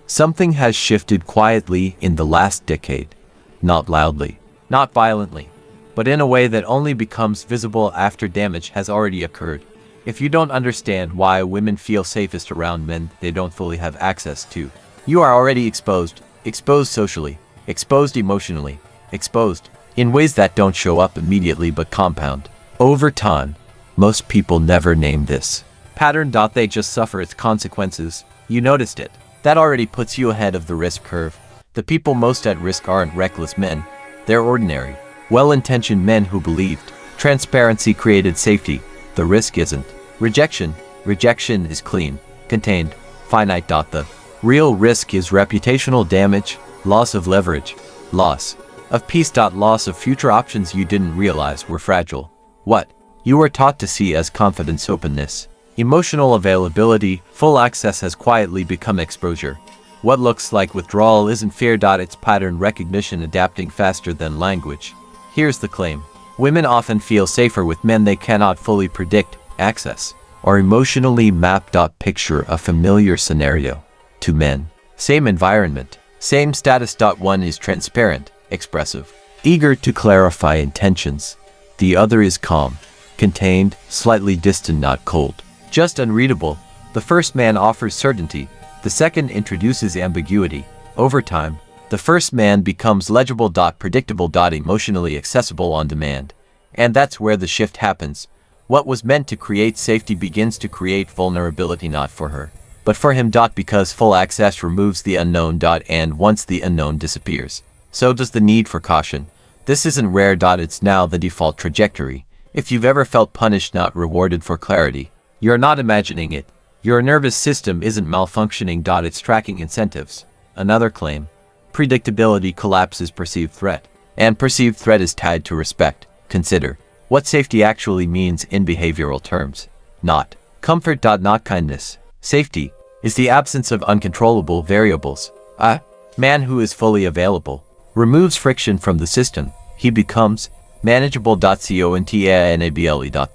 Something has shifted quietly in the last decade. Not loudly, not violently, but in a way that only becomes visible after damage has already occurred. If you don't understand why women feel safest around men they don't fully have access to, you are already exposed. Exposed socially, exposed emotionally, exposed in ways that don't show up immediately but compound over time. Most people never name this pattern. They just suffer its consequences. You noticed it. That already puts you ahead of the risk curve. The people most at risk aren't reckless men. They're ordinary, well-intentioned men who believed transparency created safety. The risk isn't rejection. Rejection is clean, contained, finite. The real risk is reputational damage, loss of leverage, loss of peace. Loss of future options you didn't realize were fragile. What you were taught to see as confidence, openness, emotional availability, full access has quietly become exposure. What looks like withdrawal isn't fear. It's pattern recognition adapting faster than language. Here's the claim. Women often feel safer with men they cannot fully predict, access, or emotionally map. Picture a familiar scenario. Two men, same environment, same status. One is transparent, expressive, eager to clarify intentions. The other is calm, contained, slightly distant, not cold, just unreadable. The first man offers certainty. The second introduces ambiguity. Over time, the first man becomes legible. Predictable. Emotionally accessible, on demand. And that's where the shift happens. What was meant to create safety begins to create vulnerability, not for her, but for him. Because full access removes the unknown. And once the unknown disappears, so does the need for caution. This isn't rare. It's now the default trajectory. If you've ever felt punished, not rewarded for clarity, you're not imagining it. Your nervous system isn't malfunctioning. It's tracking incentives. Another claim. Predictability collapses perceived threat. And perceived threat is tied to respect. Consider what safety actually means in behavioral terms. Not comfort. Not kindness. Safety is the absence of uncontrollable variables. A man who is fully available removes friction from the system. He becomes manageable. Containable.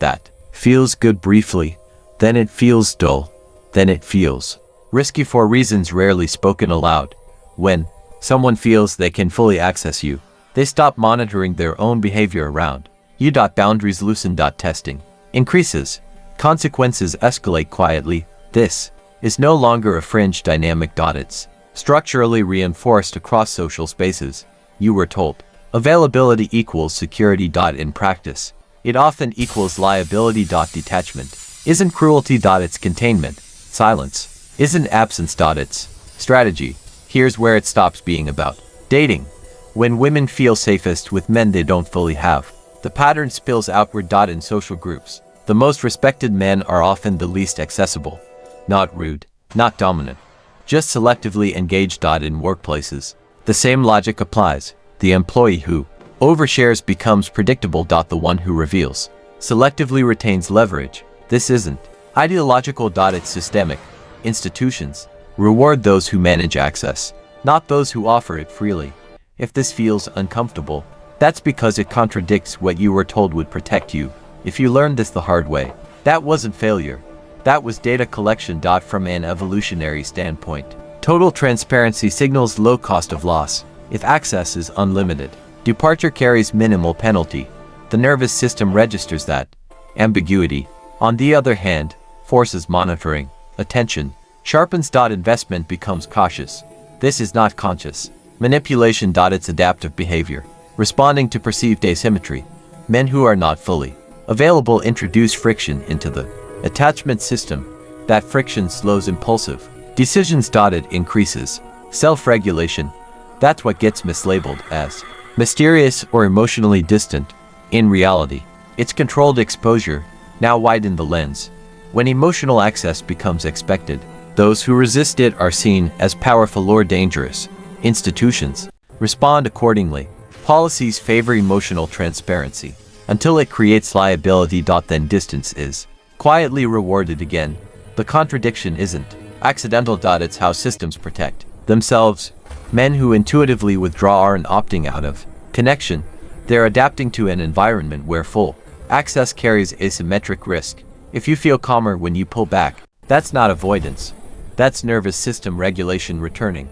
That feels good briefly, then it feels dull, then it feels risky for reasons rarely spoken aloud. When someone feels they can fully access you, they stop monitoring their own behavior around you. Boundaries loosen. Testing increases. Consequences escalate quietly. This is no longer a fringe dynamic. It's structurally reinforced across social spaces. You were told availability equals security. In practice, it often equals liability. Detachment isn't cruelty. It's containment. Silence isn't absence. It's strategy. Here's where it stops being about dating. When women feel safest with men they don't fully have, the pattern spills outward. In social groups, the most respected men are often the least accessible. Not rude, not dominant, just selectively engaged. In workplaces, the same logic applies. The employee who overshares becomes predictable. The one who reveals selectively retains leverage. This isn't ideological. It's systemic. Institutions reward those who manage access, not those who offer it freely. If this feels uncomfortable, that's because it contradicts what you were told would protect you. If you learned this the hard way, that wasn't failure. That was data collection. From an evolutionary standpoint, total transparency signals low cost of loss. If access is unlimited, departure carries minimal penalty. The nervous system registers that. Ambiguity, on the other hand, forces monitoring. Attention sharpens. Investment becomes cautious. This is not conscious manipulation. It's adaptive behavior, responding to perceived asymmetry. Men who are not fully available introduce friction into the attachment system. That friction slows impulsive decisions. It increases self-regulation. That's what gets mislabeled as mysterious or emotionally distant. In reality, it's controlled exposure. Now widen the lens. When emotional access becomes expected, those who resist it are seen as powerful or dangerous. Institutions respond accordingly. Policies favor emotional transparency until it creates liability. Then distance is quietly rewarded again. The contradiction isn't accidental. It's how systems protect themselves. Men who intuitively withdraw aren't opting out of connection. They're adapting to an environment where full access carries asymmetric risk. If you feel calmer when you pull back, that's not avoidance. That's nervous system regulation returning.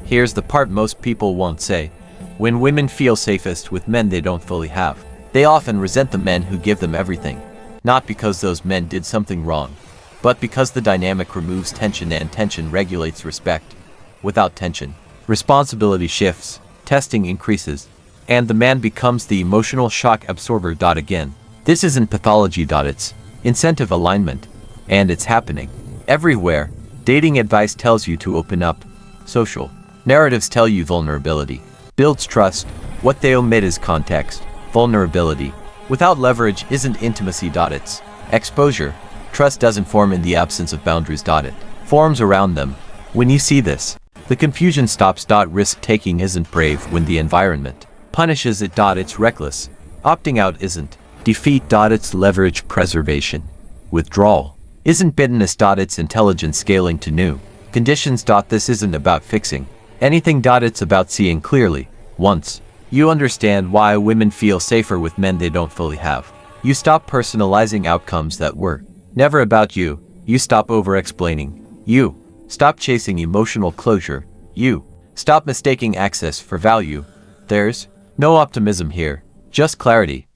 Here's the part most people won't say. When women feel safest with men they don't fully have, they often resent the men who give them everything. Not because those men did something wrong, but because the dynamic removes tension and tension regulates respect. Without tension, responsibility shifts, testing increases, and the man becomes the emotional shock absorber. Again, this isn't pathology. It's incentive alignment, and it's happening everywhere. Dating advice tells you to open up. Social narratives tell you vulnerability builds trust. What they omit is context. Vulnerability without leverage isn't intimacy. It's exposure. Trust doesn't form in the absence of boundaries. It forms around them. When you see this, the confusion stops. Risk-taking isn't brave when the environment punishes it. It's reckless. Opting out isn't defeat. It's leverage preservation. Withdrawal isn't bitterness. It's intelligence scaling to new conditions. This isn't about fixing anything. It's about seeing clearly. Once you understand why women feel safer with men they don't fully have, you stop personalizing outcomes that were never about you. You stop over-explaining. You stop chasing emotional closure. You stop mistaking access for value. There's no optimism here, just clarity.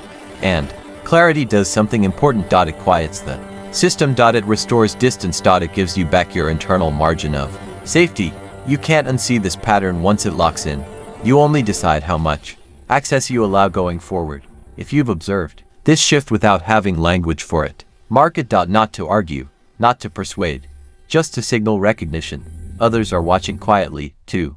And clarity does something important. It quiets the system. It restores distance. It gives you back your internal margin of safety. You can't unsee this pattern once it locks in. You only decide how much access you allow going forward. If you've observed this shift without having language for it, mark it. Not to argue, not to persuade, just to signal recognition. Others are watching quietly, too.